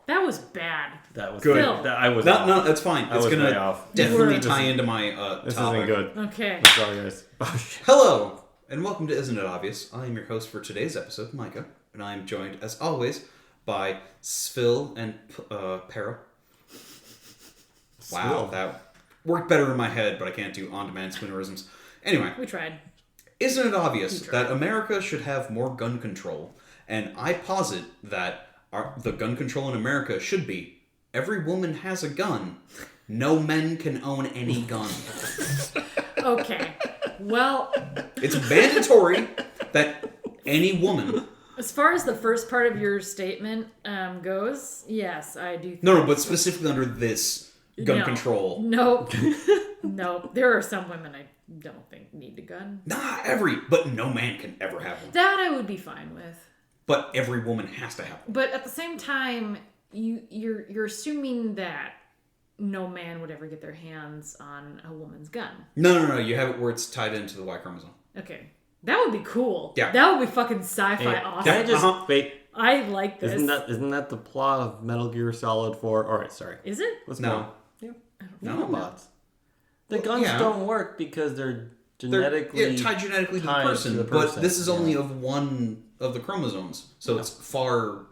That was bad. That was good. I was no, that's fine. It's going to definitely tie into my This topic. isn't good. Okay. I'm sorry, guys. Oh, shit. Hello, and welcome to Isn't It Obvious? I am your host for today's episode, Micah, and I am joined, as always, by Svil and Para. Wow, that worked better in my head, but I can't do on-demand spoonerisms. Anyway. We tried. Isn't it obvious that America should have more gun control? And I posit that the gun control in America should be, every woman has a gun. No men can own any gun. Okay. Well... It's mandatory that any woman... As far as the first part of your statement goes, yes, I do think... No, but specifically under this gun control. No. No. There are some women I don't think need a gun. But no man can ever have one. That I would be fine with. But every woman has to have one. But at the same time, you're assuming that no man would ever get their hands on a woman's gun. No. You have it where it's tied into the Y chromosome. Okay. That would be cool. Yeah. That would be fucking sci-fi awesome. Can I just wait? I like this. Isn't that the plot of Metal Gear Solid 4? Alright, sorry. Is it? Let's No. go. Yeah. No. Nanobots. The guns don't work because they're genetically tied genetically to the person. But this is only of one of the chromosomes. So it's far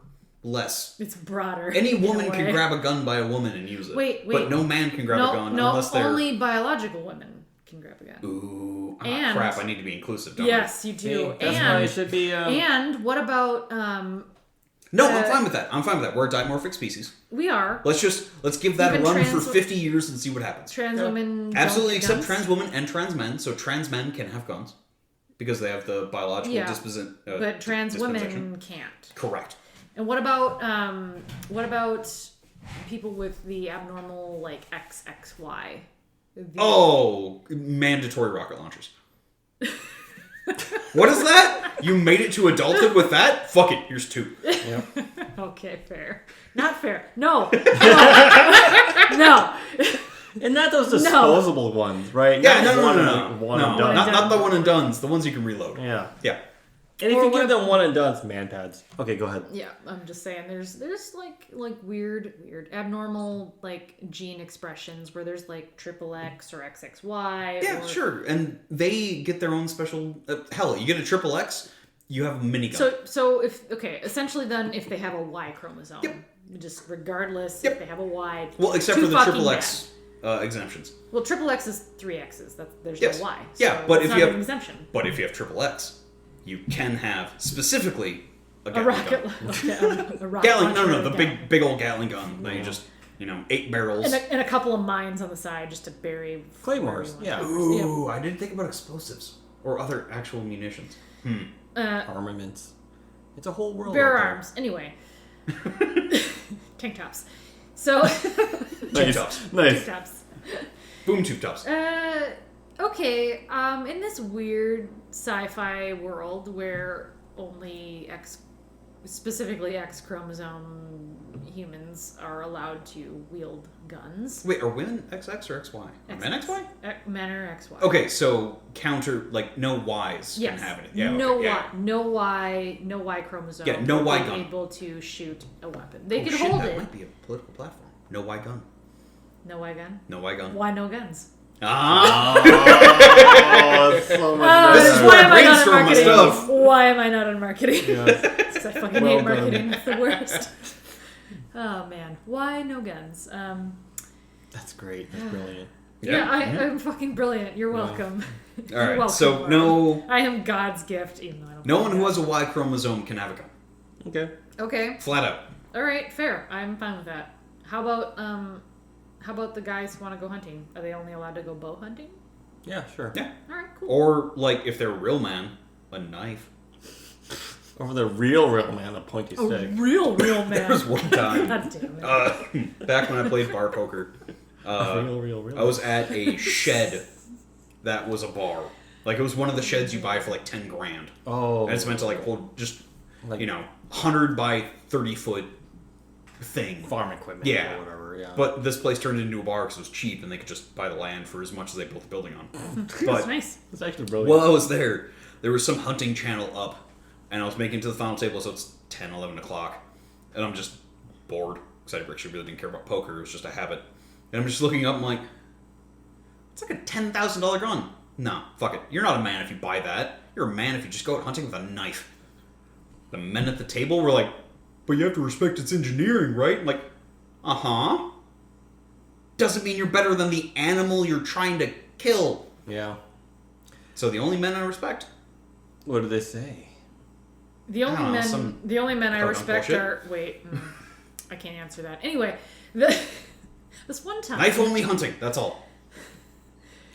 less. It's broader. Any woman can grab a gun by a woman and use it. Wait. But no man can grab a gun unless they're... only biological women can grab a gun. Ooh. And, crap, I need to be inclusive, don't yes, you do. Hey, that's why it should be... And what about... No, I'm fine with that. We're a dimorphic species. We are. Let's give that a run for 50 years and see what happens. Trans women absolutely accept guns? trans women and trans men. So trans men can have guns because they have the biological disposition. But trans women can't. Correct. And what about people with the abnormal like XXY? Mandatory rocket launchers. What is that? You made it to adulthood with that? Fuck it. Here's 2. Yeah. Okay, fair. Not fair. No. No. And not those disposable ones, right? Yeah, not no. One and done. Not the one and dones. The ones you can reload. Yeah. Yeah. And if you give them one and done's man pads. Okay, go ahead. Yeah, I'm just saying there's like weird abnormal like gene expressions where there's like XXX or XXY. Yeah, sure. And they get their own special hell, you get a XXX, you have a minigun. So essentially then if they have a Y chromosome, just regardless if they have a Y. Well, except for the XXX exemptions. Well, XXX is 3 X's. There's no Y. Yeah, so but it's if not you have an exemption. But if you have XXX, you can have specifically a Gatling rocket gun. a rocket Gatling, launcher the big old Gatling gun that you just 8 barrels and a couple of mines on the side just to bury claymores. Yeah. Ooh, I didn't think about explosives or other actual munitions. Armaments. It's a whole world. Bear arms. Anyway. Tank tops. So Tube tops. tank tops. Boom tube tops. Okay, in this weird sci-fi world where only specifically X chromosome humans are allowed to wield guns. Wait, are women XX or XY? Are men XY? Men are XY. Okay, so counter, like, no Ys can have it. Yeah, no okay, Y, no Y chromosome. Yeah, no Y gun. Able to shoot a weapon. They could shit, hold that it. might be a political platform. No Y gun. No Y gun? No Y gun. Why no guns? It's so much This is where I brainstorm my stuff. Why am I not on marketing? Yeah. Because I fucking hate marketing. It's the worst. Oh man, why no guns? That's great. That's brilliant. Yeah, I'm fucking brilliant. You're welcome. All right, welcome, so Lord. No. I am God's gift, even though I don't. No one who has a Y chromosome can have a gun. Okay. Okay. Flat out. All right, fair. I'm fine with that. How about the guys who want to go hunting? Are they only allowed to go bow hunting? Yeah, sure. Yeah. All right, cool. Or, like, if they're a real man, a knife. Or for the real man, a pointy stick. Real man. There was one time. God damn it. Back when I played bar poker. Real. I was at a shed that was a bar. Like, it was one of the sheds you buy for like 10 grand. Oh. And it's meant to like hold just, 100 by 30 foot thing. Farm equipment Yeah. or whatever, yeah. But this place turned into a bar because it was cheap and they could just buy the land for as much as they built the building on. That's nice. It's actually brilliant. While I was there was some hunting channel up and I was making it to the final table, so it's 10, 11 o'clock. And I'm just bored. because I actually really didn't care about poker. It was just a habit. And I'm just looking up, I'm like, it's like a $10,000 gun. No, fuck it. You're not a man if you buy that. You're a man if you just go out hunting with a knife. The men at the table were like, but you have to respect its engineering, right? I'm like, uh-huh. Doesn't mean you're better than the animal you're trying to kill. Yeah. So the only men I respect. What do they say? The only men I respect bullshit. are... Wait. I can't answer that. Anyway, this one time... Knife-only hunting, that's all.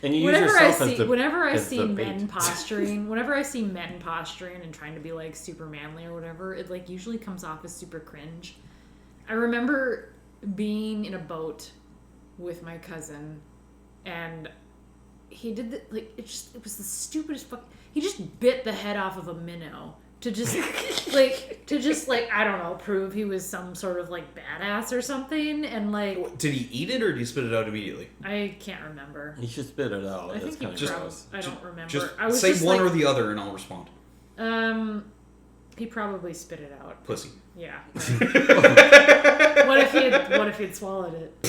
And you use yourself as the whenever I see bait. men posturing, whenever I see men posturing and trying to be like super manly or whatever, it like usually comes off as super cringe. I remember being in a boat with my cousin, and he did it was the stupidest fuck. He just bit the head off of a minnow to just I don't know, prove he was some sort of like badass or something. And like, did he eat it or did he spit it out immediately? I can't remember. He should spit it out. I think he gross. I don't remember. Just I was say just one like, or the other and I'll respond. He probably spit it out. Pussy. Yeah. What if he had swallowed it?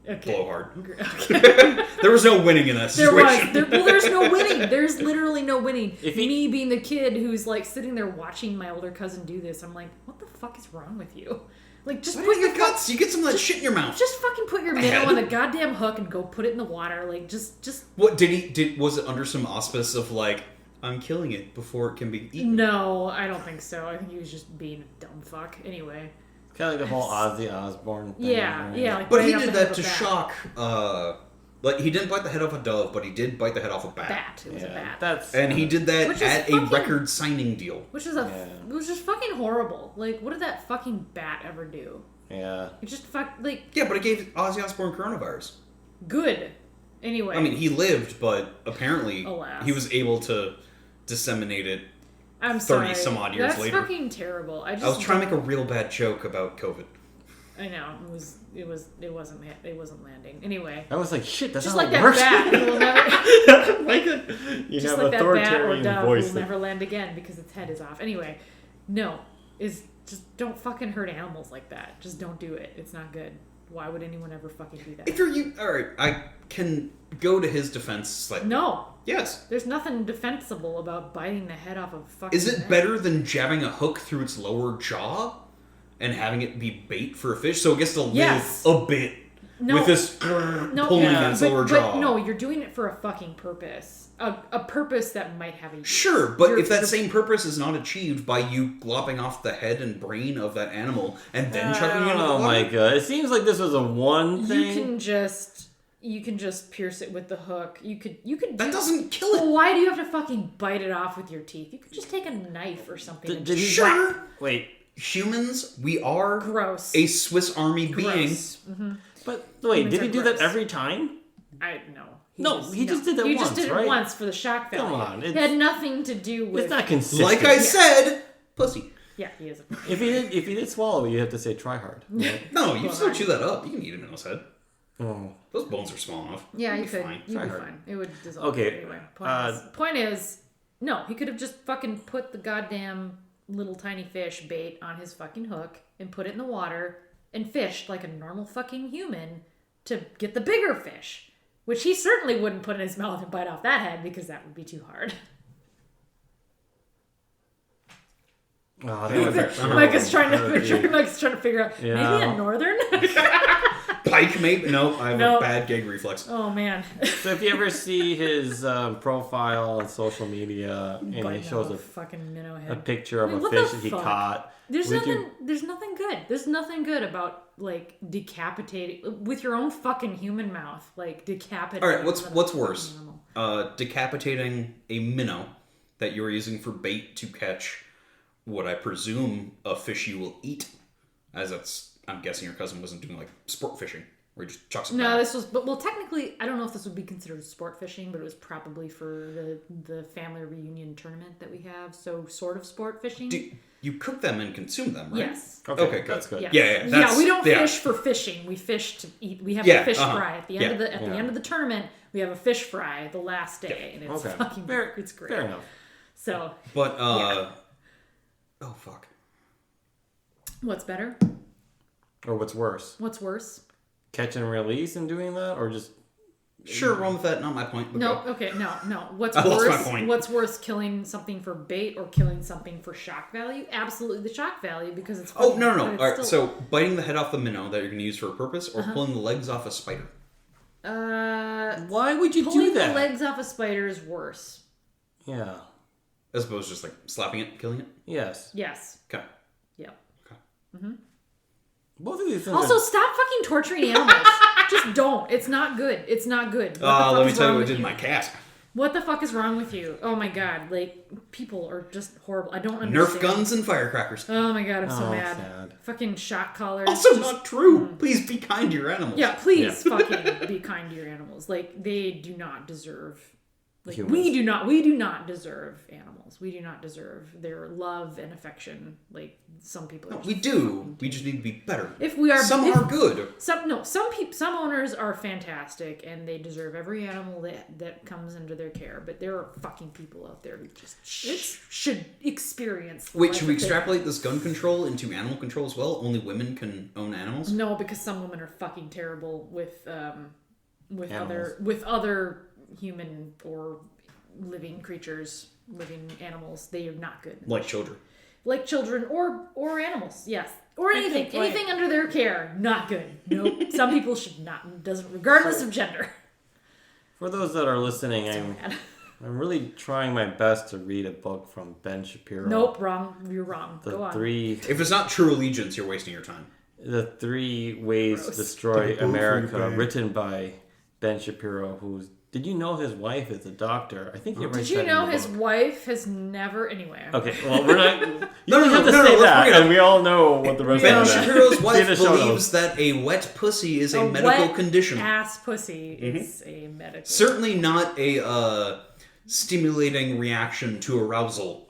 Okay. Blow hard. Okay. There was no winning in that situation. There's no winning. There's literally no winning. If he- Me being the kid who's like sitting there watching my older cousin do this, I'm like, what the fuck is wrong with you? Like, just What put is your the guts? You get some of that shit in your mouth. just fucking put your minnow on the goddamn hook and go put it in the water. Like, just. What was it under some auspice of like, I'm killing it before it can be eaten? No, I don't think so. I think he was just being a dumb fuck. Anyway. Kind of like the whole Ozzy Osbourne thing. Yeah, right? yeah. Like But right he off did the head that of to a bat. shock. Like he didn't bite the head off a dove, but he did bite the head off a bat. Bat. It was a bat. That's And he did that Which is at a fucking- record signing deal. Which is it was just fucking horrible. Like, what did that fucking bat ever do? Yeah. It just like Yeah, but it gave Ozzy Osbourne coronavirus. good. Anyway. I mean, he lived, but apparently Alas. he was able to disseminate it. I'm sorry. 30 some odd years That's later. fucking terrible. I I was trying to make a real bad joke about COVID. I know it wasn't landing. Anyway, I was like, shit, that's just how like it that works. bat who will never. Micah, you Just have like that bat or authoritarian dove voice. will never land again because its head is off. Anyway, no, just don't fucking hurt animals like that. Just don't do it. It's not good. Why would anyone ever fucking do that? If you're alright, I can go to his defense slightly. No, Yes. there's nothing defensible about biting the head off of fucking. Is it net. better than jabbing a hook through its lower jaw and having it be bait for a fish? So it gets to live Yes. a bit No. with this No, pulling yeah, its lower jaw. but no, you're doing it for a fucking purpose. A purpose that might have a use. Sure, but You're- if that you're- same purpose is not achieved by you lopping off the head and brain of that animal and then chucking it into the Oh water, my god! It seems like this was a one thing. you can just pierce it with the hook. You could that doesn't kill Well, it. why do you have to fucking bite it off with your teeth? You could just take a knife or something. and Did he? Sure. Wait, Humans, we are Gross. a Swiss Army being. Gross. but wait, Humans did he are do that gross. every time? I no. He just did that He once, just did it right? once for the shock value. Come on, it had nothing to do with. It's not consistent. Like I said, pussy. Yeah, he is. If he did swallow it, you have to say try hard. Right? No, you Well, still I- chew that up. You can eat a minnow's head. Oh. Those bones are small enough. Yeah, you You'll be could. fine. You'd Try be hard. fine. It would dissolve. Okay, Anyway, uh, point is, no, he could have just fucking put the goddamn little tiny fish bait on his fucking hook and put it in the water and fished like a normal fucking human to get the bigger fish. Which he certainly wouldn't put in his mouth and bite off that head because that would be too hard. Oh, Micah's trying to figure out maybe Yeah. a northern. Pike, maybe? No, I have No. a bad gag reflex. Oh man. So if you ever see his profile on social media and he Biting shows off a fucking minnow a head. picture of I mean, a what fish the that he fuck? caught, There's would nothing. you- There's nothing good. There's nothing good about like decapitating with your own fucking human mouth. Like decapitating. All right, what's another worse? fucking animal. Decapitating a minnow that you are using for bait to catch what I presume a fish you will eat, as it's. I'm guessing your cousin wasn't doing like sport fishing, where he just chucks it No, down. this was. But well, technically, I don't know if this would be considered sport fishing, but it was probably for the family reunion tournament that we have. So sort of sport fishing. You cook them and consume them, right? Yes. Okay, good. that's good. Yeah. Yeah, that's- we don't yeah. fish for fishing. We fish to eat. We have Yeah, a fish uh-huh. fry at the end of the Yeah. end of the tournament. We have a fish fry the last day, and it's Okay. fucking Fair, it's great. Fair enough. So But Yeah. oh fuck. what's better? Or what's worse? What's worse? Catch and release and doing that, or just... Sure, wrong with that. Not my point. No, okay, no. What's I lost worse? my point. What's worse, killing something for bait or killing something for shock value? Absolutely the shock value, because it's... Oh, no. All right, still... so biting the head off the minnow that you're going to use for a purpose, or pulling the legs off a spider? Why would you do pulling that? the legs off a spider is worse. Yeah. As opposed to just like slapping it, killing it? Yes. Yes. Okay. Yep. Okay. Both of these things Also, are... stop fucking torturing animals. Just don't. It's not good. It's not good. Let me tell you what I did to my cat. What the fuck is wrong with you? Oh my god. Like, people are just horrible. I don't understand. Nerf guns and firecrackers. Oh my god, I'm so Oh, mad. sad. Fucking shock collars. Also not true. Please be kind to your animals. Yeah, please fucking be kind to your animals. Like, they do not deserve... Like, Humans. we do not deserve animals. We do not deserve their love and affection. Like, some people are just We do. We just need to be better. If we are... Some are good. Some owners are fantastic, and they deserve every animal that comes under their care. But there are fucking people out there who just should experience... the Wait, life should we that they- extrapolate this gun control into animal control as well? Only women can own animals? No, because some women are fucking terrible with Animals. other human or living creatures, living animals. They are not good. Like children. Like children or animals, yes. Or anything. think, like- Anything under their care, not good. Nope. Some people should not, regardless of gender. For those that are listening, Bad. I'm really trying my best to read a book from Ben Shapiro. Nope, wrong. You're wrong. Go on. If it's not True Allegiance, you're wasting your time. The 3 Ways to Destroy America, written by Ben Shapiro, who's... Did you know his wife is a doctor? I think he writes Did you that know in the his book. wife has never... Anyway. Okay, well, we're not... You No, don't have to no, say let's that, bring it up. and we all know what the rest Ben of that Shapiro's See wife the show believes notes. that a wet pussy is a A medical wet condition. ass pussy is a medical... Certainly not a stimulating reaction to arousal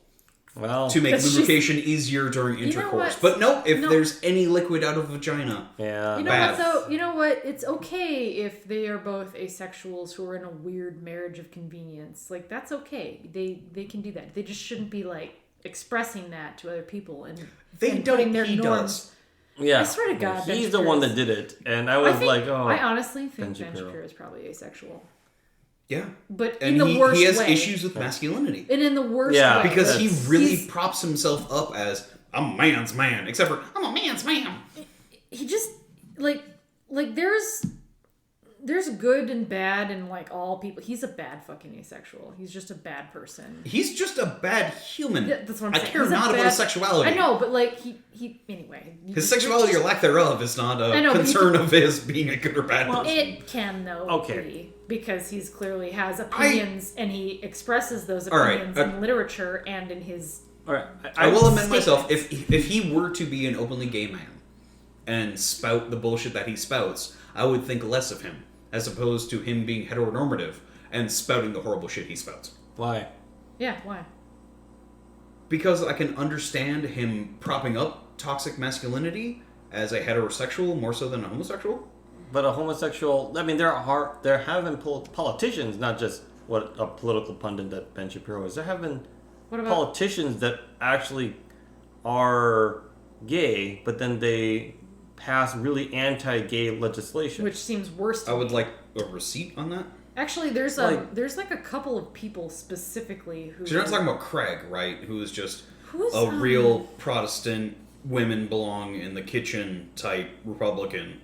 Well, to make That's just- lubrication easier during know intercourse. what? But no, if No. there's any liquid out of a vagina, yeah. You know Bad. what though? You know what? It's okay if they are both asexuals who are in a weird marriage of convenience. Like, that's okay. They can do that. They just shouldn't be like expressing that to other people and they and don't. putting their He norms. does. Yeah. I swear to God, Ben he's the one Shapiro's- that did it, and I was like, oh. I honestly think Ben Ben Shapiro. Shapiro is probably asexual, Yeah, but and in the worst he has way. issues with masculinity And in the worst Yeah, way. because he That's- really He's- props himself up as a man's man, except for I'm a man's man. he just like there's good and bad in like all people. He's a bad fucking asexual. He's just a bad person. He's just a bad human. Yeah, that's what I'm I saying. care He's a not about bad- his sexuality. I know, but like he anyway. His sexuality or lack thereof is not a I know, but he concern of his being a good or bad person. It can though, Okay. be, because he's clearly has opinions and he expresses those All right, opinions in literature and in his. All right. I will amend statements. myself. If he were to be an openly gay man and spout the bullshit that he spouts, I would think less of him, as opposed to him being heteronormative and spouting the horrible shit he spouts. Why? Yeah, why? Because I can understand him propping up toxic masculinity as a heterosexual more so than a homosexual. But a homosexual, I mean, there have been politicians, not just what a political pundit that Ben Shapiro is. There have been What about politicians that actually are gay, but then they pass really anti-gay legislation. which seems worse to I me. would like a receipt on that. Actually, there's Like- there's like a couple of people specifically who. So you're not talking about Craig, right? Who is just Who's, a real Protestant, women belong in the kitchen type Republican.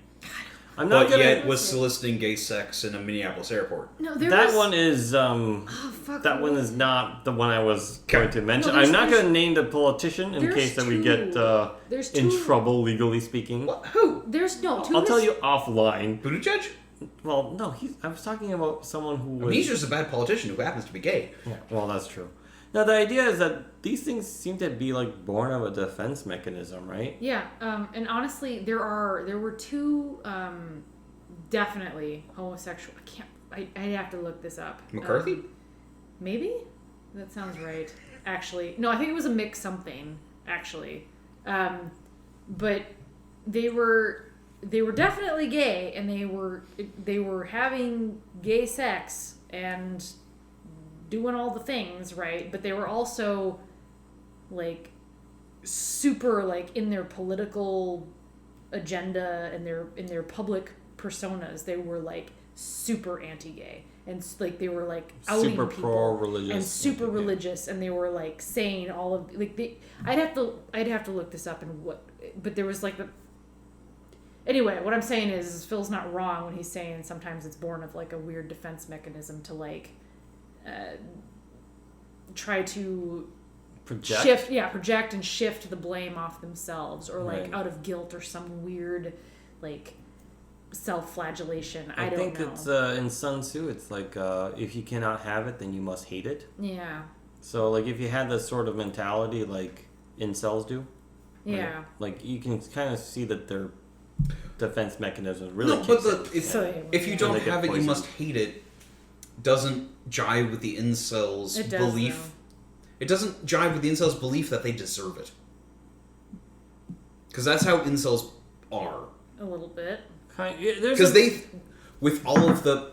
I'm not But gonna. yet was soliciting gay sex in a Minneapolis airport. No, there That was, one is Oh fuck. that one is not the one I was going to mention. No, I'm not there's- going to name the politician in there's case that we get two. There's in two. trouble legally speaking. What? Who? There's no. Two I'll tell you offline. Buttigieg? Well, no, I was talking about someone who I was. mean, he's just a bad politician who happens to be gay. Yeah, well, that's true. Now, the idea is that these things seem to be like born of a defense mechanism, right? Yeah, and honestly, there were two definitely homosexual. I'd have to look this up. McCarthy? Maybe? That sounds right. Actually. No, I think it was a mix something, actually. But they were definitely gay, and they were having gay sex and doing all the things, right? But they were also like super like in their political agenda and in their public personas, they were like super anti-gay and like they were like outing super people pro-religious and super religious, and they were like saying all of like I'd have to look this up and but there was like anyway, what I'm saying is Phil's not wrong when he's saying sometimes it's born of like a weird defense mechanism to like try to project and shift the blame off themselves, or like out of guilt or some weird like self-flagellation. I don't know. I think it's in Sun Tzu, it's like if you cannot have it, then you must hate it. Yeah. So like if you had this sort of mentality like incels do, yeah, like you can kind of see that their defense mechanisms really if you don't have it, you must hate it doesn't jive with the incels' belief. Though. It doesn't jive with the incels' belief that they deserve it. Because that's how incels are. A little bit. Because they, with all of the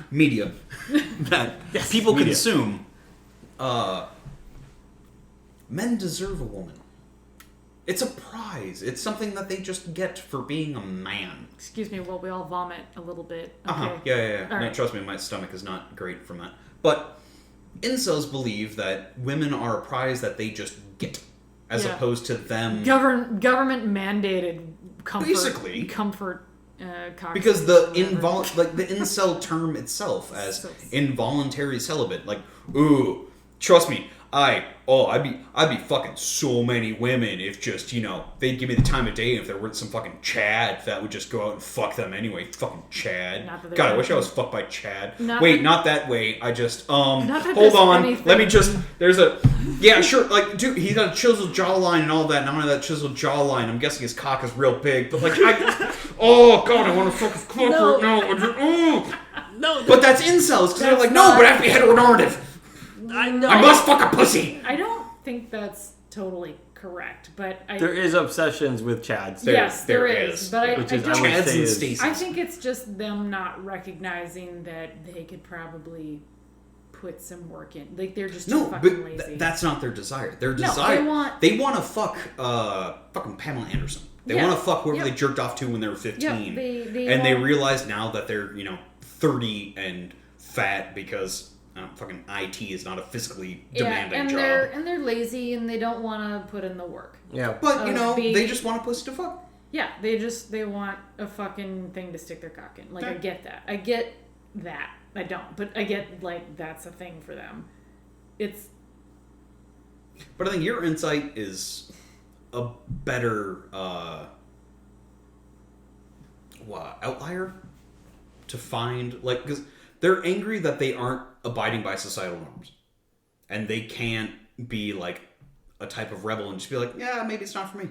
media that people consume, men deserve a woman. It's a prize. It's something that they just get for being a man. Excuse me, well, we all vomit a little bit. Okay. Yeah. No, right. Trust me, my stomach is not great from that. But incels believe that women are a prize that they just get, as opposed to them... Government mandated comfort. Basically. Comfort. Because the incel term itself as involuntary celibate, like, ooh, trust me, I'd be fucking so many women if just, they'd give me the time of day, and if there weren't some fucking Chad that would just go out and fuck them anyway. Fucking Chad. God, I wish I was fucked by Chad. Not that way. I just, hold on. Let me just, yeah, sure, like, dude, he's got a chiseled jawline and all that, and not only that chiseled jawline, I'm guessing his cock is real big, but like, oh god, I want to fuck his cock right now. No, but that's incels, because they're like, no, but I have to be heteronormative. I know. I must fuck a pussy. I don't think that's totally correct, but there is obsessions with Chads. Yes, there is. But I I think it's just them not recognizing that they could probably put some work in. Like they're just too fucking lazy. That's not their desire. Their desire. They want to fuck fucking Pamela Anderson. They want to fuck whoever they jerked off to when they were 15. They realize now that they're 30 and fat because. Fucking IT is not a physically demanding job. And they're lazy and they don't want to put in the work. Yeah. But, they just want a pussy to fuck. Yeah, they want a fucking thing to stick their cock in. Like, I get that. I get that. I don't. But I get, like, that's a thing for them. But I think your insight is a better, outlier to find, like, because they're angry that they aren't abiding by societal norms. And they can't be like a type of rebel and just be like, yeah, maybe it's not for me.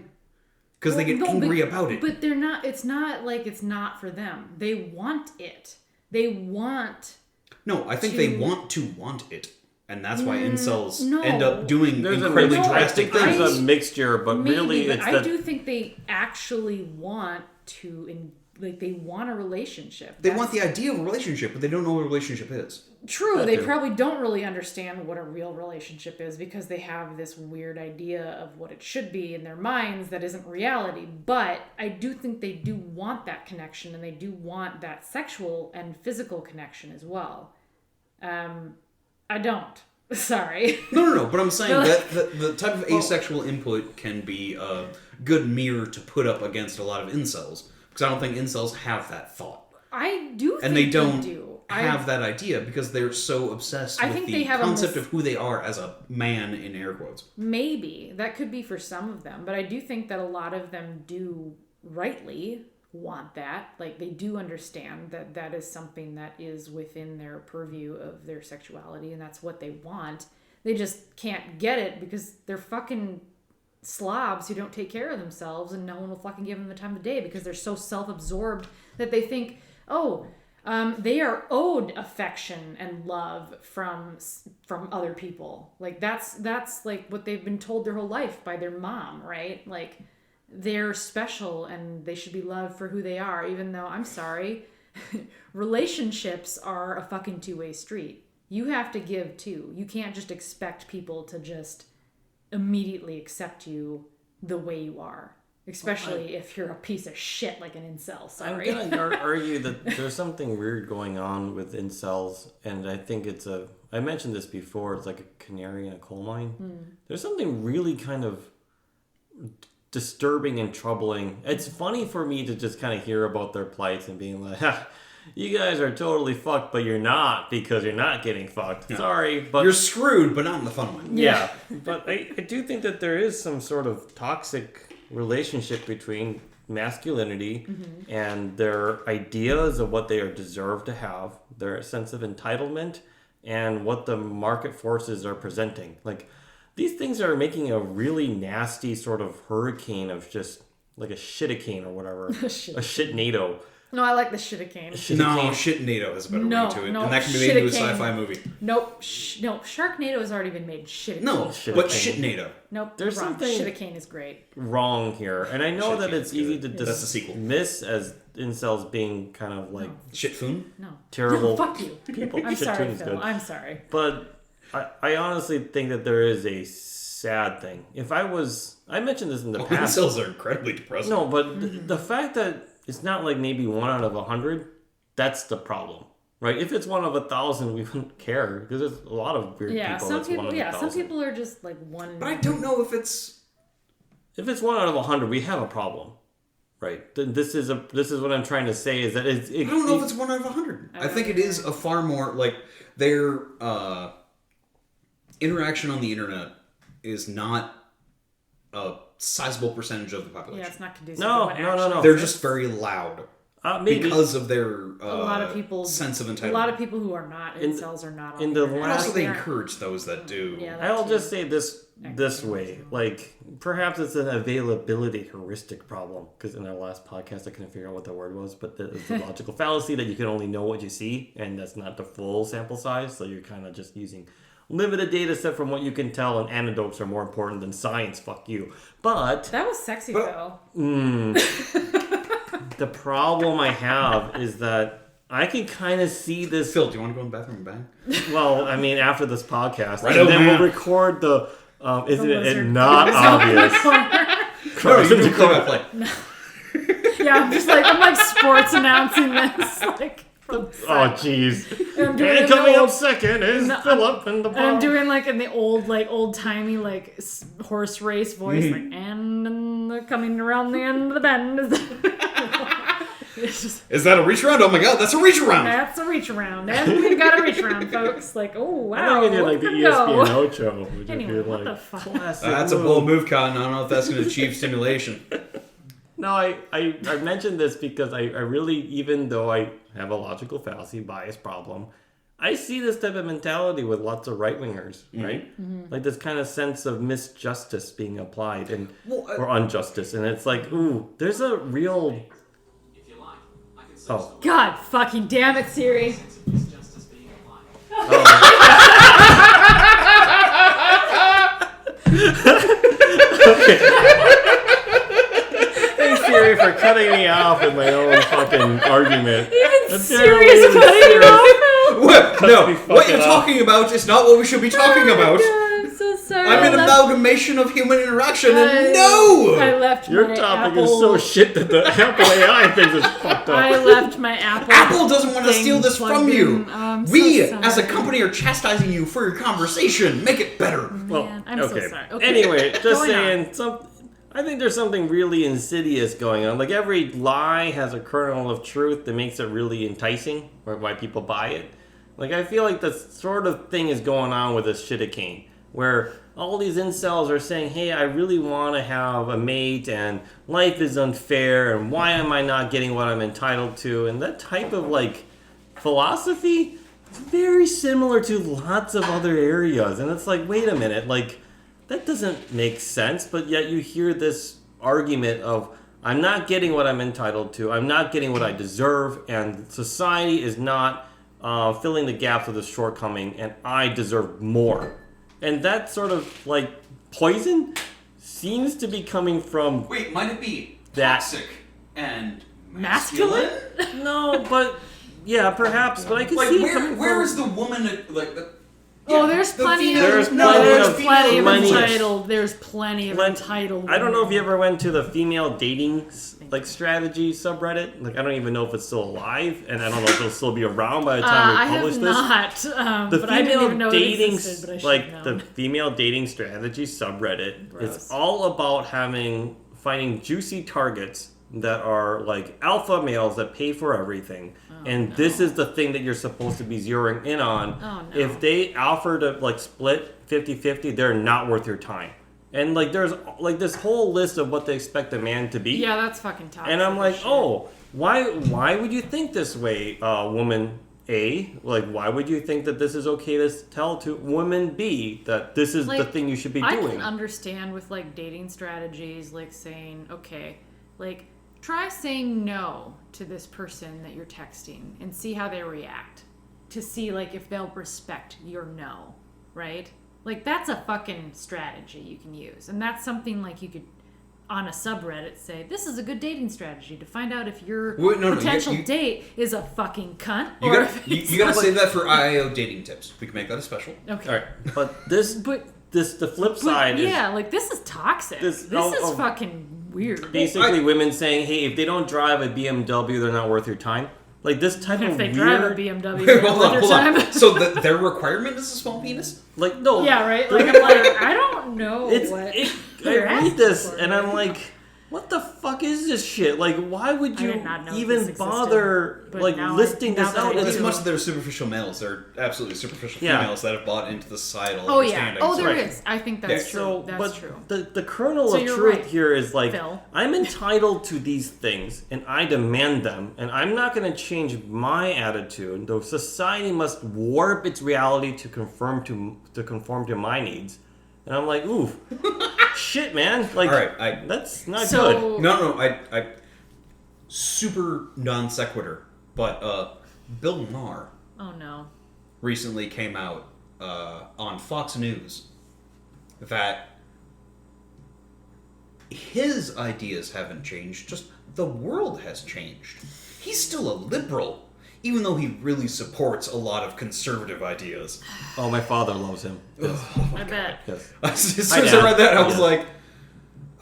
Because they get angry about it. But they're not, it's not like it's not for them. They want it. They want... No, I think they want it. And that's why incels end up doing incredibly drastic things. There's a mixture, but really it's I do think they actually want to... they want a relationship. They want the idea of a relationship, but they don't know what a relationship is. True, they probably don't really understand what a real relationship is because they have this weird idea of what it should be in their minds that isn't reality. But I do think they do want that connection, and they do want that sexual and physical connection as well. I don't. Sorry. No. But I'm saying that the type of asexual input can be a good mirror to put up against a lot of incels. Because I don't think incels have that thought. I do think and they don't have that idea because they're so obsessed with the concept of who they are as a man, in air quotes. Maybe. That could be for some of them. But I do think that a lot of them do rightly want that. Like, they do understand that that is something that is within their purview of their sexuality, and that's what they want. They just can't get it because they're fucking slobs who don't take care of themselves, and no one will fucking give them the time of day because they're so self-absorbed that they think, they are owed affection and love from other people. Like that's like what they've been told their whole life by their mom, right? Like they're special and they should be loved for who they are, even though, I'm sorry, relationships are a fucking two-way street. You have to give too. You can't just expect people to just immediately accept you the way you are. Especially if you're a piece of shit like an incel. Sorry. I'm going to argue that there's something weird going on with incels, and I think I mentioned this before, it's like a canary in a coal mine. There's something really kind of disturbing and troubling. It's funny for me to just kind of hear about their plights and being like, ha, you guys are totally fucked, but you're not because you're not getting fucked. No. Sorry, but... You're screwed, but not in the fun way. Yeah, but I do think that there is some sort of toxic relationship between masculinity and their ideas of what they are deserved to have, their sense of entitlement, and what the market forces are presenting. Like, these things are making a really nasty sort of hurricane of just like a shiticane or whatever. A shitnado. No, I like the shiticane. No, Shitnado has a better way to it. And that can be made into a sci-fi movie. Nope. No, Sharknado has already been made. Shiticane. No, but Shitnado. Nope, there's wrong. something Shiticane is great. Wrong here. And I know that it's easy to that's the sequel. dismiss as incels being kind of like... Shitfoon? No. Terrible. No, fuck you. People. I'm sorry, Phil. Good. I'm sorry. But I honestly think that there is a sad thing. If I mentioned this in the past. Incels are incredibly depressing. No, but the fact that it's not like maybe 1 out of 100, that's the problem, right? If it's 1 of 1,000, we wouldn't care because there's a lot of weird people. Some people are just like one. But I don't know if it's 1 out of 100, we have a problem, right? This is what I'm trying to say is that I don't know if it's 1 out of 100. I think it is a far more like their interaction on the internet is not a sizable percentage of the population. Yeah, it's not conducive. No. They're just very loud. Maybe. Because of their a lot of people sense of entitlement. A lot of people who are not incels are not on in the the And also they encourage those that do. Yeah, I'll just say this way. Like, perhaps it's an availability heuristic problem. Because in our last podcast, I couldn't figure out what the word was. But it's the logical fallacy that you can only know what you see. And that's not the full sample size. So you're kind of just using limited data set from what you can tell, and anecdotes are more important than science. Fuck you. But that was sexy, Phil. The problem I have is that I can kind of see this. Phil, do you want to go in the bathroom and bang? Well, I mean, after this podcast, right, and then we'll record the. Isn't it not obvious? No, you do play-by-play. No. Yeah, I'm like sports announcing this, like. Oh jeez! And coming up second is Philip in the bar. And I'm doing like in the old timey like horse race voice, like, and they're coming around the end of the bend. Is that a reach around? Oh my god, that's a reach around! That's a reach around, and we got a reach around, folks. Like, oh wow! I think I did like the ESPN Ocho. Anyway, what the fuck? That's a bold move, Cotton. I don't know if that's going to achieve stimulation. No, I mentioned this because I really, even though I have a logical fallacy bias problem, I see this type of mentality with lots of right-wingers, right? Mm-hmm. Like this kind of sense of misjustice being applied and or injustice. And it's like, ooh, there's a real... Oh. God fucking damn it, Siri. Okay. Thanks, Siri, for cutting me off in my own fucking argument. Even Siri's cutting you off. What? No, what you're talking about is not what we should be talking about. God, I'm so sorry. I'm an amalgamation of human interaction, and no! I left Your my topic Apple... is so shit that the Apple AI thinks it's fucked up. I left my Apple. Apple doesn't want to steal this from you. We, so as a company, are chastising you for your conversation. Make it better. Man, I'm so sorry. Okay. Anyway, just saying, I think there's something really insidious going on. Like every lie has a kernel of truth that makes it really enticing, or why people buy it. Like I feel like the sort of thing is going on with this shiticane, where all these incels are saying, hey, I really want to have a mate, and life is unfair, and why am I not getting what I'm entitled to? And that type of like philosophy is very similar to lots of other areas. And it's like, wait a minute, like that doesn't make sense, but yet you hear this argument of I'm not getting what I'm entitled to, I'm not getting what I deserve, and society is not filling the gaps of this shortcoming, and I deserve more. And that sort of like poison seems to be coming from. Wait, might it be toxic and masculine? No, but yeah, perhaps. But I can see where is the woman like? Oh, there's plenty of There's plenty of plenty of- entitled. There's plenty of entitled. I don't know if you women. ever went to the female dating strategy subreddit. Like, I don't even know if it's still alive, and I don't know if it'll still be around by the time we publish this. I have not. The but I didn't even know dating, it existed, but I should like know. the female dating strategy subreddit, Gross. it's all about finding juicy targets that are like alpha males that pay for everything. And this is the thing that you're supposed to be zeroing in on. Oh, no. If they offer to like split 50-50, they're not worth your time. And like there's like this whole list of what they expect a man to be. Yeah, that's fucking toxic. And I'm like, shit. oh, why would you think this way, woman A? Like, why would you think that this is okay to tell to woman B that this is the Like, thing you should be I doing? can understand with like dating strategies, like saying, okay, like try saying no to this person that you're texting and see how they react, to see like if they'll respect your no, right? Like that's a fucking strategy you can use, and that's something like you could on a subreddit say this is a good dating strategy to find out if your potential date is a fucking cunt. You gotta save that for IIO dating tips. We can make that a special. Okay. All right, but the flip side is like this is toxic. This is fucking weird. basically women saying, hey, if they don't drive a BMW, they're not worth your time. Like this type If of they weird. drive a BMW, Hold on. So their requirement is a small penis? Like no. yeah, right. Like I'm like I don't know what I they're read asking this for, and I'm like, what the fuck is this shit? Like, why would I you did not know even this existed, bother but like now listing now this that I out? do. As much as they're superficial males, they're absolutely superficial females that have bought into the societal Oh yeah. understanding. Oh, there Right. is. I think that's Yeah. true. So, That's but true. the kernel So of you're truth right, here is like, Phil. I'm entitled to these things, and I demand them, and I'm not going to change my attitude. Though society must warp its reality to conform to my needs, and I'm like, ooh, shit, man. Like, All right, that's not So good. No, I super non sequitur, but Bill Maher oh no. recently came out on Fox News that his ideas haven't changed, just the world has changed. He's still a liberal, even though he really supports a lot of conservative ideas. Oh, my father loves him. Yes. I bet. Yes. As soon as I read that, I was like,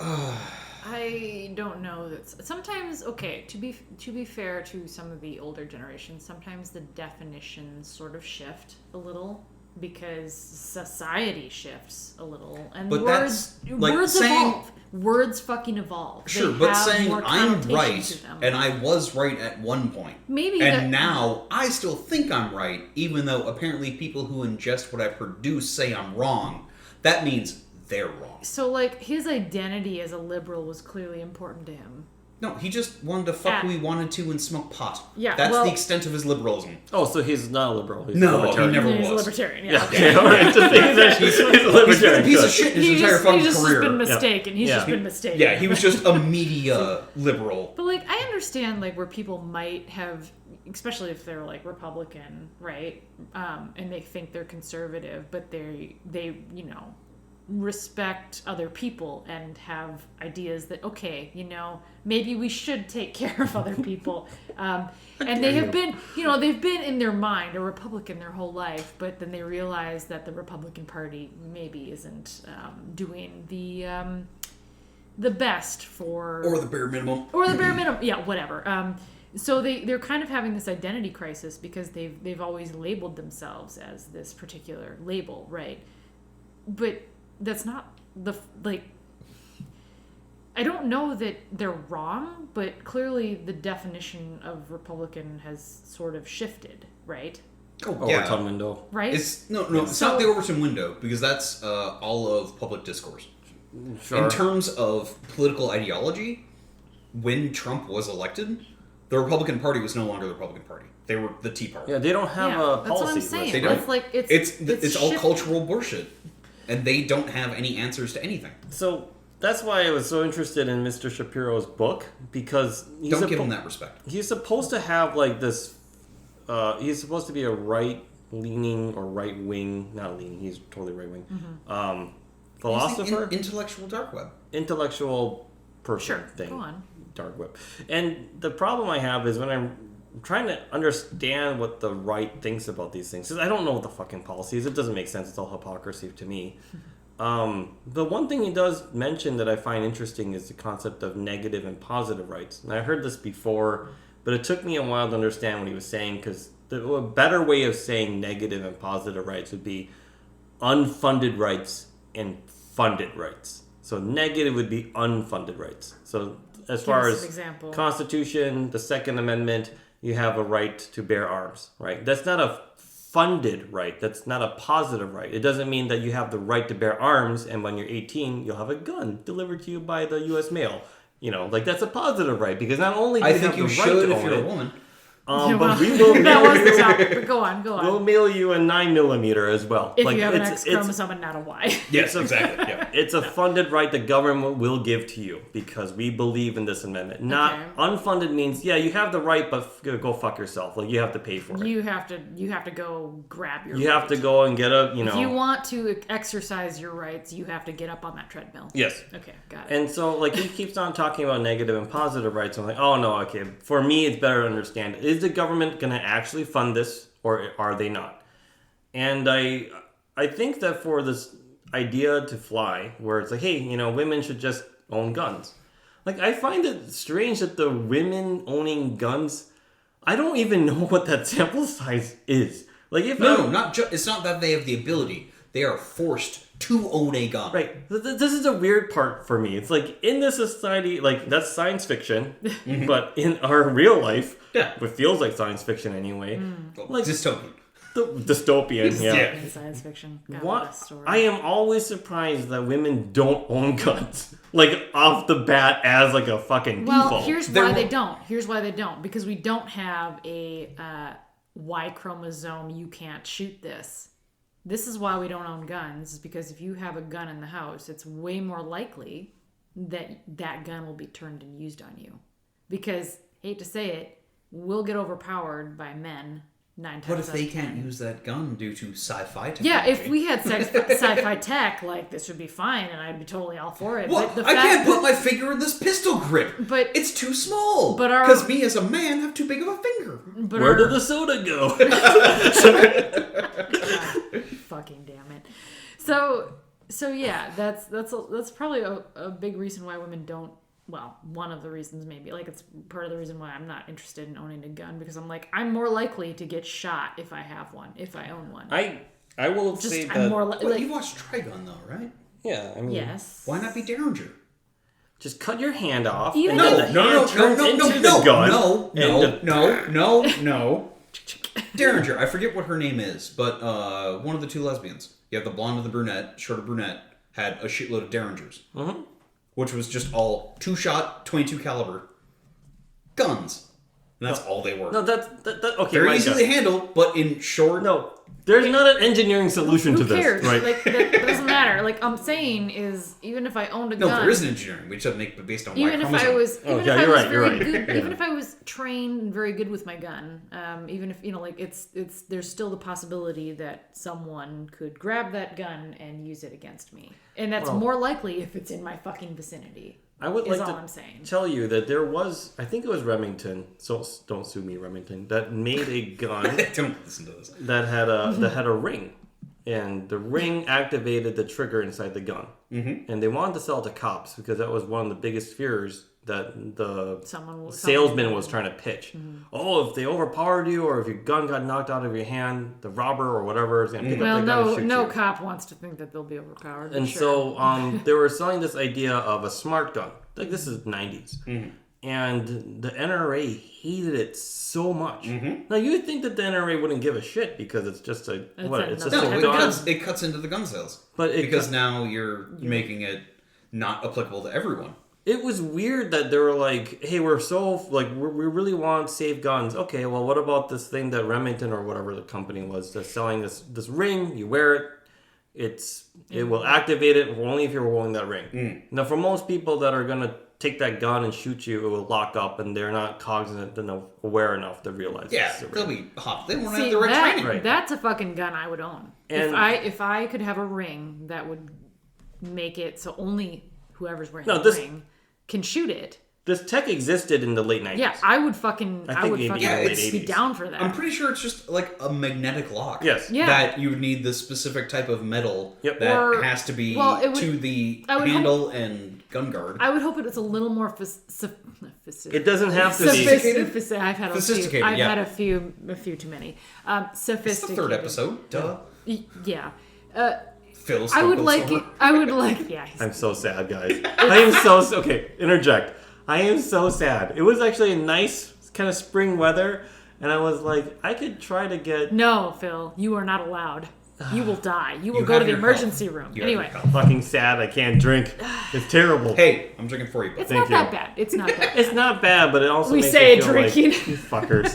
I don't know that sometimes okay, to be fair to some of the older generations, sometimes the definitions sort of shift a little because society shifts a little and But words that's, like, words saying- evolve. Words fucking evolve. sure, They but have saying more I'm connotation right to them. and I was right at one point. Maybe And that- now I still think I'm right, even though apparently people who ingest what I produce say I'm wrong. That means they're wrong. So like his identity as a liberal was clearly important to him. No, he just wanted to fuck who he wanted to and smoke pot. Yeah, That's well- the extent of his liberalism. Oh, so he's not a liberal. He's No, a libertarian. he never He's a was. libertarian, yeah. Yeah. Okay. All right, just thinking that he's a He's been a libertarian. piece of shit his entire fucking He's career. just been mistaken. He's Yeah. just been mistaken. Yeah, he was just a media liberal. But like I understand like where people might have, especially if they're like Republican, right? And they think they're conservative, but they you know respect other people and have ideas that okay, you know, maybe we should take care of other people. And they have been, you know, they've been in their mind a Republican their whole life, but then they realize that the Republican Party maybe isn't doing the best for Or the bare minimum. or the bare minimum, yeah, whatever. So they're kind of having this identity crisis because they've always labeled themselves as this particular label, right? But that's not I don't know that they're wrong, but clearly the definition of Republican has sort of shifted, right? Oh, yeah. Overton window. Right? It's not So- the Overton window, because that's all of public discourse. Sure. In terms of political ideology, when Trump was elected, the Republican Party was no longer the Republican Party. They were the Tea Party. Yeah, they don't have Yeah, a that's policy. what I'm saying. They don't. It's like It's all shifted. cultural bullshit, and they don't have any answers to anything. So that's why I was so interested in Mr. Shapiro's book, because Don't give him that respect. He's supposed to have like this. He's supposed to be a right-leaning or right-wing, not leaning. He's totally right-wing. Philosopher, He's the intellectual dark web. intellectual person Sure, thing. go on. Dark web. And the problem I have is when I'm I'm trying to understand what the right thinks about these things. 'Cause I don't know what the fucking policy is. It doesn't make sense. It's all hypocrisy to me. The one thing he does mention that I find interesting is the concept of negative and positive rights. And I heard this before, but it took me a while to understand what he was saying, because a better way of saying negative and positive rights would be unfunded rights and funded rights. So negative would be unfunded rights. So as far as example. Constitution, the Second Amendment, you have a right to bear arms, right? That's not a funded right. That's not a positive right. It doesn't mean that you have the right to bear arms and when you're 18, you'll have a gun delivered to you by the U.S. mail. Like that's a positive right, because not only do you have the right to own it, a woman. But we will That mail was the you. topic, but go on. We'll mail you a 9mm as well. If you have an X chromosome and not a Y. Yes, exactly. Yeah. It's a funded right the government will give to you because we believe in this amendment. Not unfunded means, yeah, you have the right, but go fuck yourself. Like you have to pay for it. You have to go grab your. You have to go and get a. If you want to exercise your rights, you have to get up on that treadmill. Yes. Okay, got it. And so, like, he keeps on talking about negative and positive rights. I'm like, oh no, okay. For me, it's better to understand. Is the government going to actually fund this, or are they not? And I think that for this idea to fly, where it's like, hey, women should just own guns. Like, I find it strange that the women owning guns, I don't even know what that sample size is. Like, if it's not that they have the ability; they are forced to own a gun. Right. This is a weird part for me. It's like, in this society, like, that's science fiction, but in our real life, it feels like science fiction anyway. Like dystopian. Dystopian, yeah. Science fiction. What? I am always surprised that women don't own guns. Like, off the bat as, like, a fucking default. Well, here's why they don't. Here's why they don't. Because we don't have a Y chromosome, you can't shoot this. This is why we don't own guns, is because if you have a gun in the house, it's way more likely that that gun will be turned and used on you. Because, hate to say it, we'll get overpowered by men 9 times out of 10. What if they can't use that gun due to sci-fi technology? Yeah, if we had sci-fi tech, like, this would be fine, and I'd be totally all for it. Well, I can't put my finger in this pistol grip. But it's too small. But because me as a man have too big of a finger. Where did the soda go? Fucking damn it. So yeah, that's probably a big reason why women don't. Well, one of the reasons maybe. Like, it's part of the reason why I'm not interested in owning a gun, because I'm like, I'm more likely to get shot if I have one, if I own one. I will say that. I'm more you watched Trigun though, right? Yeah, I mean. Yes. Why not be Derringer? Just cut your hand off. Even and then the hand turns into the gun. No. Derringer, I forget what her name is, but one of the two lesbians. You have the blonde and the brunette, shorter brunette, had a shitload of Derringers. Mm-hmm. Which was just all 2-shot, 22 caliber guns. And that's all they were. No, that's okay. Very easily handled, but in short. No, there's not an engineering solution to this. Who cares? Right? Like, that doesn't matter. Like, I'm saying is, even if I owned a gun. No, there is an engineering. We just have to make it based on Y Even if chromosome. I was, you're right. good, Yeah. even if I was trained and very good with my gun, even if it's there's still the possibility that someone could grab that gun and use it against me, and that's more likely if it's in my fucking vicinity. I would like to I'm saying. Tell you that there was, I think it was Remington, so don't sue me, Remington, that made a gun Don't listen to this. that had a ring, and the ring activated the trigger inside the gun, and they wanted to sell it to cops because that was one of the biggest fears that the salesman was trying to pitch. Oh, if they overpowered you, or if your gun got knocked out of your hand, the robber or whatever is going to pick up the gun and shoot you. No cop wants to think that they'll be overpowered. And so they were selling this idea of a smart gun. Like, this is 90s. And the NRA hated it so much. Now, you would think that the NRA wouldn't give a shit because it's just a gun. It cuts into the gun sales. But because now you're making it not applicable to everyone. It was weird that they were like, hey, we really want safe guns. Okay, well, what about this thing that Remington or whatever the company was that's selling this ring? You wear it. It will activate it only if you're wearing that ring. Now, for most people that are going to take that gun and shoot you, it will lock up, and they're not cognizant enough, aware enough to realize. Yeah, they'll be hot. They won't have the right training. Right. That's a fucking gun I would own. And if I could have a ring that would make it so only whoever's wearing the ring can shoot it, this tech existed in the late 90s. Yeah, I would fucking maybe late be 80s. down for that. I'm pretty sure it's just like a magnetic lock. Yes. Yeah. That you would need this specific type of metal Yep. that Or- has to be well, it would- to the I would handle and gun guard. I would hope it was a little more It doesn't have to be. Sophisticated? I've had a few. Sophisticated, I've yeah. had a few too many. It's the Sophisticated. third episode. Duh. Yeah. Phil I would Stokel's like. over. I would like. Yeah. I'm so sad, guys. I am so okay. Interject. I am so sad. It was actually a nice kind of spring weather, and I was like, I could try to get No, Phil, you are not allowed. You will die. You will You go have to the your emergency health. room. You have Anyway, your health. fucking sad. I can't drink. It's terrible. Hey, I'm drinking for you. it's Thank not you. that bad. It's not that bad. It's not bad, but it also We makes say me feel drinking. like, you fuckers.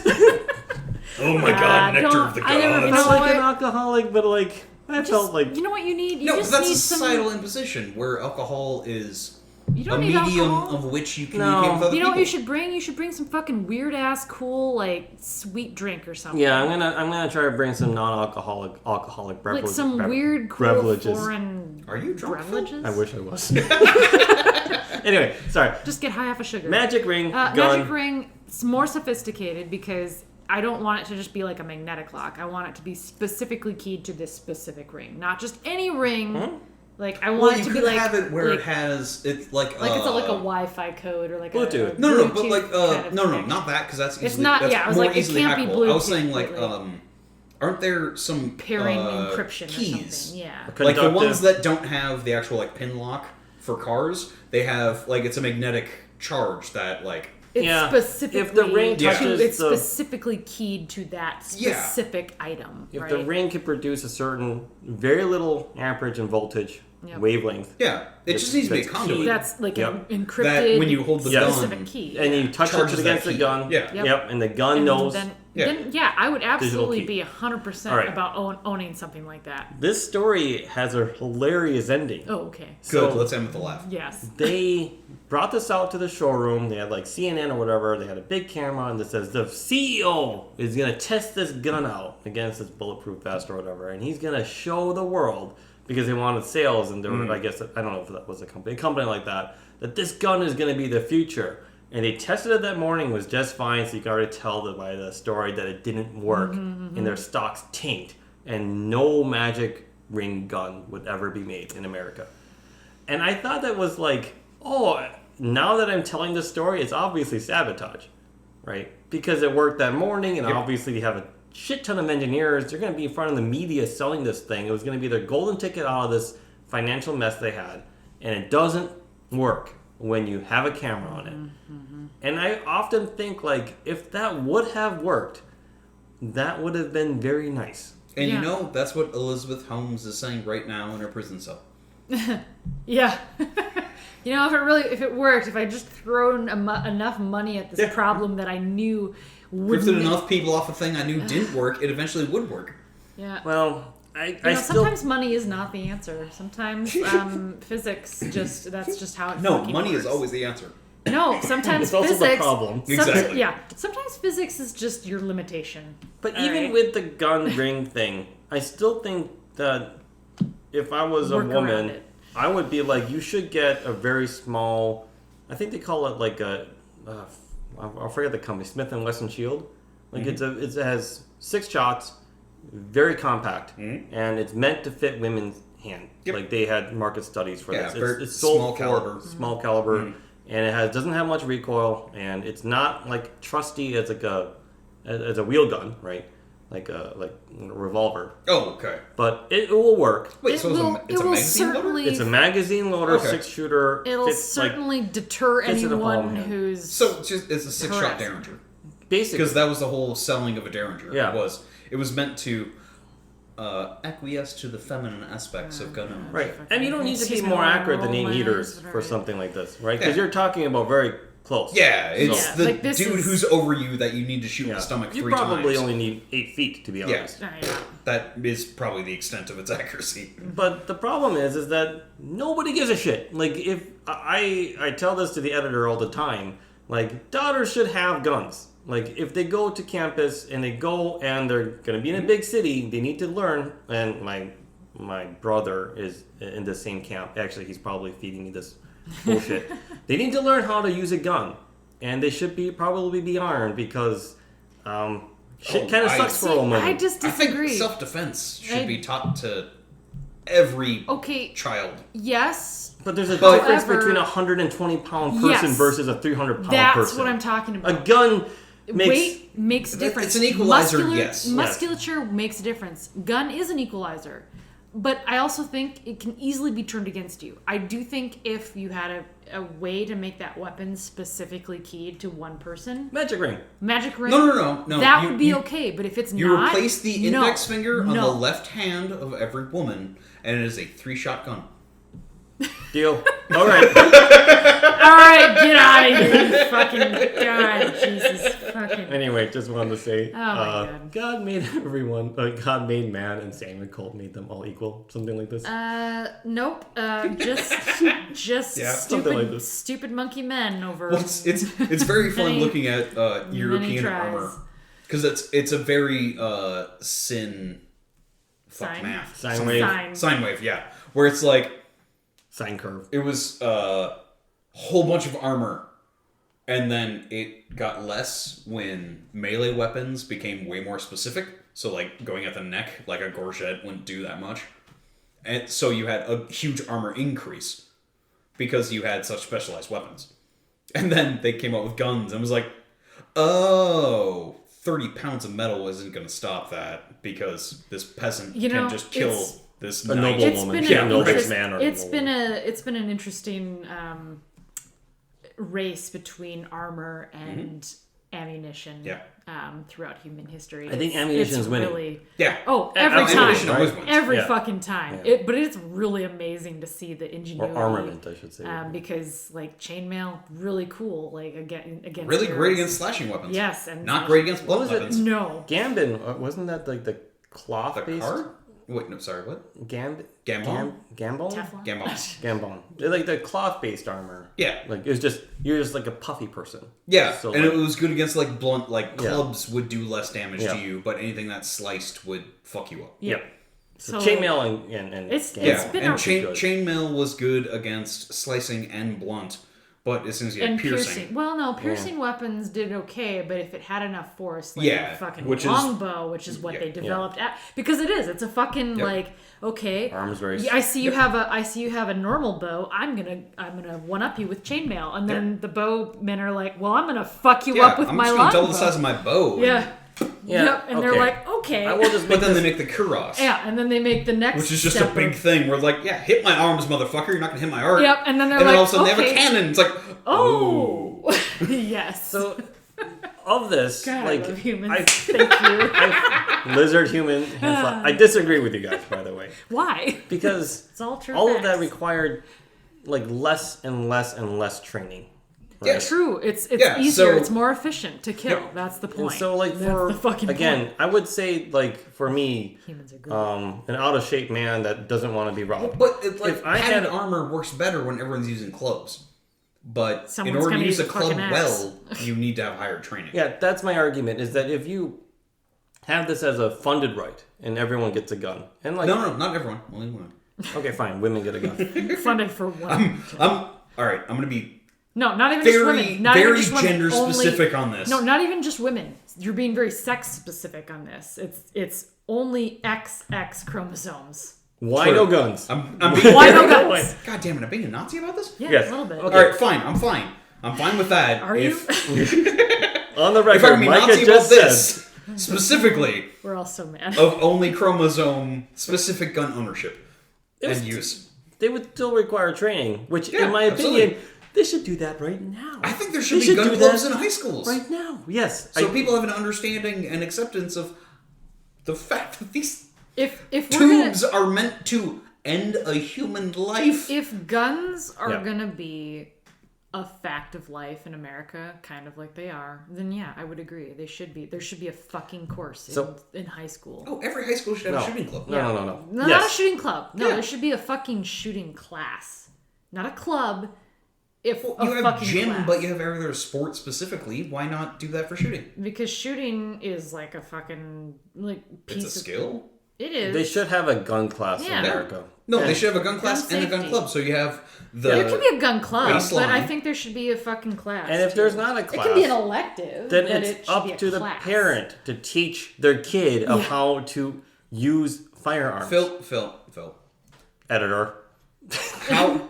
Oh my god, nectar don't- of the I never gods. You know I'm like what? an alcoholic, but like I felt like You know what you need? You No, just that's need a some. societal imposition where alcohol is You a don't need medium alcohol. of which you No. communicate with other You know what people. you should bring? You should bring some fucking weird ass, cool, like sweet drink or something. yeah. I'm gonna try to bring some non-alcoholic like beverages. some weird, cool beverages. foreign. Are you drunk, Phil? beverages? I wish I was. Anyway, sorry. Just get high off of sugar. Magic ring, gun. Magic ring. It's more sophisticated because I don't want it to just be like a magnetic lock. I want it to be specifically keyed to this specific ring, not just any ring. Like I Well, want you it to could be like have it where like, it has it's like it's like a Wi-Fi code or like Bluetooth. a no, but Bluetooth like kind of no, connection. not that because that's easily, It's not- that's yeah, I was more like, it easily can't be hackable. I was Bluetooth, saying like but, like- aren't there some pairing encryption keys? or something. Yeah. Like the Conductive. ones that don't have the actual like pin lock for cars, they have like it's a magnetic charge that like It's Yeah. specifically If the ring touches it's the- specifically keyed to that Yeah. specific item. If right? the ring can produce a certain very little amperage and voltage Yep. wavelength, yeah, it just needs to be a That's conduit. key. That's like Yep. an encrypted That when you hold the Yes. specific gun, key. and yeah. you touch Charges it against that the key. gun, Yeah. Yep. and the gun And knows. then I would absolutely key. be 100% All right. about owning something like that. This story has a hilarious ending. Oh, okay. Good, So- let's end with a laugh. Yes. They brought this out to the showroom. They had like CNN or whatever. They had a big camera and it says the CEO is gonna test this gun out against this bulletproof vest or whatever, and he's gonna show the world because they wanted sales and there were, I guess I don't know if that was a company like that this gun is gonna be the future. And they tested it that morning, was just fine. So you can already tell that by the story that it didn't work, and their stocks tanked, and no magic ring gun would ever be made in America. And I thought that was like, oh, now that I'm telling this story, it's obviously sabotage, right? Because it worked that morning, and Yep. obviously you have a shit ton of engineers. They're going to be in front of the media selling this thing. It was going to be their golden ticket out of this financial mess they had. And it doesn't work when you have a camera on it. And I often think, like, if that would have worked, that would have been very nice. And Yeah. you know, that's what Elizabeth Holmes is saying right now in her prison cell. Yeah. You know, if it worked, if I just thrown enough money at this Yeah. problem that I knew Drifted wouldn't. enough people off a thing I knew didn't work, it eventually would work. Yeah. Well, I You know, still... sometimes money is not the answer. Sometimes physics that's just how it No, fucking money works. is always the answer. No, sometimes It's also the physics. problem. Exactly. Yeah, sometimes physics is just your limitation. But All even right. with the gun ring thing, I still think that if I was a Work around woman, it. I would be like, you should get a very small, I think they call it like a, I forget the company, Smith & Wesson Shield. Like it has 6 shots, very compact, and it's meant to fit women's hand. Yep. Like they had market studies for Yeah, this. very It's sold small for caliber. small caliber, and it doesn't have much recoil, and it's not like trusty as like as a wheel gun, right? Like a revolver, Oh, okay. but it will work. Wait, It so will- it's a it will magazine loader? certainly- It's a magazine loader, Okay. 6-shooter. It'll fits, like, certainly deter fits in a palm anyone hand. who's So it's a 6-shot Correct. Derringer. basically. Because that was the whole selling of a Derringer. Yeah. It was meant to acquiesce to the feminine aspects of gun ownership. Right, and you don't need to be Excuse me, more I'll accurate than roll 8 my meters eyes, for right. something like this, right? Because Yeah. you're talking about very close. Yeah, it's Yeah, the like this dude is- who's over you that you need to shoot in Yeah. the stomach You 3 probably times. only need 8 feet, to be honest. Yeah, yeah. That is probably the extent of its accuracy. But the problem is that nobody gives a shit. Like, if I tell this to the editor all the time, like, daughters should have guns. Like, if they go to campus and they're going to be in a big city, they need to learn. And my brother is in the same camp. Actually, he's probably feeding me this Bullshit. They need to learn how to use a gun, and they should probably be armed because shit kind of sucks for a woman. I just I disagree. think self-defense should be taught to every child. Yes. But there's a difference However, between a 120-pound person versus a 300-pound person. That's what I'm talking about. A gun weight makes a difference. It's an equalizer, yes. Musculature makes a difference. Gun is an equalizer. But I also think it can easily be turned against you. I do think if you had a way to make that weapon specifically keyed to one person. Magic ring. No. That would be okay. But if it's you not. Replace the index finger on the left hand of every woman, and it is a 3-shot gun. Deal. All right. All right, get out of here, you fucking God, Jesus fucking. Anyway, just wanted to say, oh my God. God made everyone. God made man, and Samuel Colt made them all equal. Something like this. Nope. Just stupid monkey men over. Well, it's very fun looking at European armor because it's a very sine wave, yeah, where it's like. Sine curve. It was a whole bunch of armor, and then it got less when melee weapons became way more specific. So, like, going at the neck, like a gorget, wouldn't do that much. And so you had a huge armor increase because you had such specialized weapons. And then they came out with guns and was like, 30 pounds of metal isn't going to stop that because this peasant can just kill... This a noble woman, man, or it's been an interesting race between armor and ammunition throughout human history. I think ammunition is winning. Really, yeah. Oh, every time, right? every fucking time. Yeah. But it's really amazing to see the ingenuity. Or armament, I should say. Because like chainmail, really cool. Like against really great against slashing weapons. Yes, and not great against blunt weapons. No. Gambin, wasn't that like the cloth based? The card? Wait, no, sorry, what? Gambon? Teflon? Gambon. Like the cloth-based armor. Yeah. Like, it was just, you're just like a puffy person. Yeah, so and it was good against like blunt, like clubs would do less damage to you, but anything that sliced would fuck you up. Yeah. So chainmail and it's been and chainmail was good against slicing and blunt. But as soon as you had piercing. Well, no, piercing weapons did okay, but if it had enough force, like a fucking longbow, which is what they developed because it's a fucking okay. Arms race. I see you have a normal bow. I'm gonna one up you with chainmail, and then the bow men are like, well, I'm gonna fuck you up with my longbow. I'm just gonna double the size of my bow. And they're like, okay. I will just but then they make the kuros. Yeah, and then they make the next which is just a big thing where like, hit my arms, motherfucker, you're not gonna hit my art. Yep, and then they're all of a sudden they have a cannon. It's like, oh. Yes. So, of this, God, like, I love humans. Thank you. Lizard, human, and fly. I disagree with you guys, by the way. Why? Because it's all true. All of that required, like, less and less and less training. Right? Yeah, true. It's easier. It's more efficient to kill. Yeah. That's the point. And so, like, I would say, like, for me, humans are good. An out of shape man that doesn't want to be robbed. But it's like padded armor works better when everyone's using clubs. But in order to use a club well, you need to have higher training. Yeah, that's my argument. Is that if you have this as a funded right and everyone gets a gun, and like no, not everyone, only women. Okay, fine, women get a gun. Funded for one. All right. I'm gonna be. No, not even just women. Not very even just gender women. specific on this. No, not even just women. You're being very sex specific on this. It's only XX chromosomes. Why no guns? Why no guns? God damn it! I'm being a Nazi about this. Yeah, yes. A little bit. Okay. All right, fine. I'm fine with that. Are you? On the record, Micah just says specifically. We're all so mad. Of only chromosome specific gun ownership and use. They would still require training, which, in my opinion, they should do that right now. I think there should be gun clubs in high schools right now. Yes, so people have an understanding and acceptance of the fact that these. If tubes are meant to end a human life. If guns are gonna be a fact of life in America, kind of like they are, then I would agree. They should be. There should be a fucking course in high school. Oh, every high school should have a shooting club. No. Not a shooting club. No, there should be a fucking shooting class, not a club. If you have gym, class. But you have every other sport specifically, why not do that for shooting? Because shooting is like a fucking piece. It's a skill. It is. They should have a gun class Yeah. in America. No, And they should have a gun class and a gun safety. club. So you have the. There can be a gun club, Baseline. but I think there should be a fucking class. And if too. there's not a it class, can be an elective. then but it it's should be up a to the class. parent to teach their kid of how to use firearms. Phil. Editor. How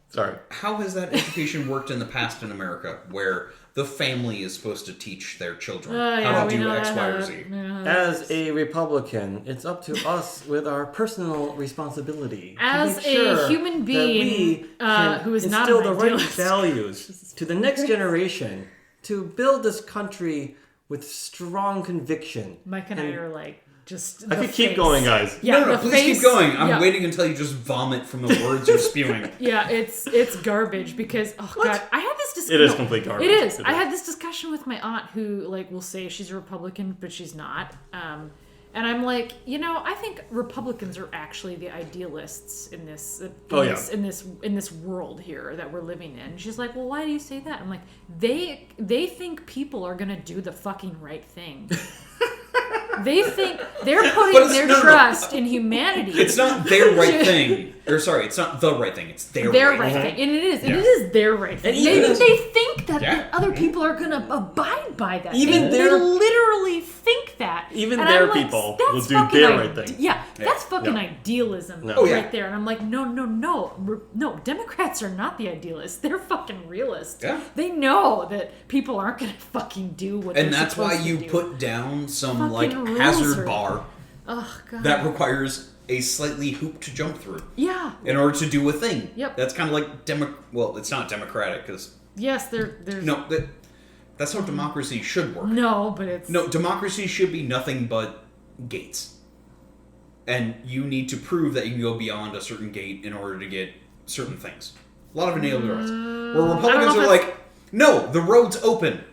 Sorry. how has that education worked in the past in America, where the family is supposed to teach their children how to do X, Y, or Z? As a Republican, it's up to us with our personal responsibility to As make a sure human that being, we can who is not instill an the right idealist. values to the next generation to build this country with strong conviction. Mike and I are like just. I could keep going, guys. Yeah, No, the please face- keep going. I'm yeah. waiting until you just vomit from the words you're spewing. Yeah, it's garbage because god, I had this discussion. It is complete garbage. It is. It I is. had this discussion with my aunt who like will say she's a Republican, but she's not. And I'm like, I think Republicans are actually the idealists in this in this world here that we're living in. And she's like, well, why do you say that? I'm like, they think people are gonna do the fucking right thing. They think they're putting their trust in humanity. It's not their right thing. Or sorry, it's not the right thing. It's their right thing. thing. And it is. And it is their right thing. And They even- think that Yeah. other people are going to abide by that. Even they their- literally think that. Even And their I'm like, people that's will do fucking their right thing. Yeah, that's fucking Yeah. idealism No. Oh, yeah. right there. And I'm like, no. Democrats are not the idealists. They're fucking realists. Yeah. They know that people aren't going to fucking do what And they're that's why supposed to you do. put down some Fucking like rules hazard are- bar Oh, God. that requires a slightly hoop to jump through Yeah. in order to do a thing. Yep. That's kind of like well, it's not democratic because Yes, there's... that's how democracy should work. No, but it's... No, democracy should be nothing but gates. And you need to prove that you can go beyond a certain gate in order to get certain things. A lot of enabler rights. Where Republicans know are if like, no, the road's open.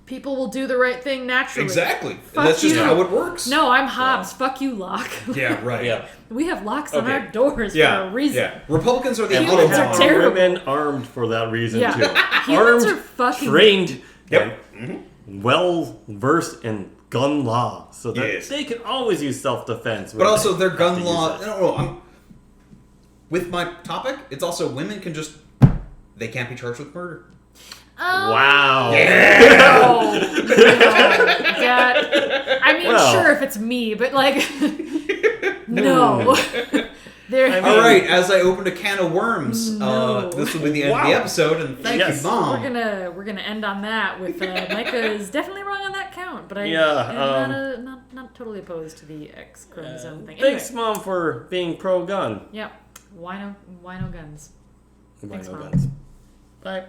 People will do the right thing naturally. Exactly. Fuck That's just you. how it works. No, I'm Hobbes. Fuck you, Locke. Yeah, right. Yeah. We have locks on Okay. our doors Yeah. for a reason. Yeah. Republicans are the Humans Autobahn. are Have terrible. women armed for that reason Yeah. too. Humans armed, are fucking- trained, Yep. and well versed in gun law, so that Yes. they can always use self-defense. But also their gun law. With my topic, it's also women can just. They can't be charged with murder. Wow. No, that, I mean, Well. sure, if it's me, but like, no. There. I mean- All right, as I opened a can of worms, No. this will be the end of Wow. the episode, and thank Yes. you, Mom. we're gonna end on that with Micah is definitely wrong on that count, but I'm not totally opposed to the X chromosome thing. Anyway, Thanks, Mom, for being pro-gun. yeah, why no guns? Why Thanks, no Mom. guns? Bye.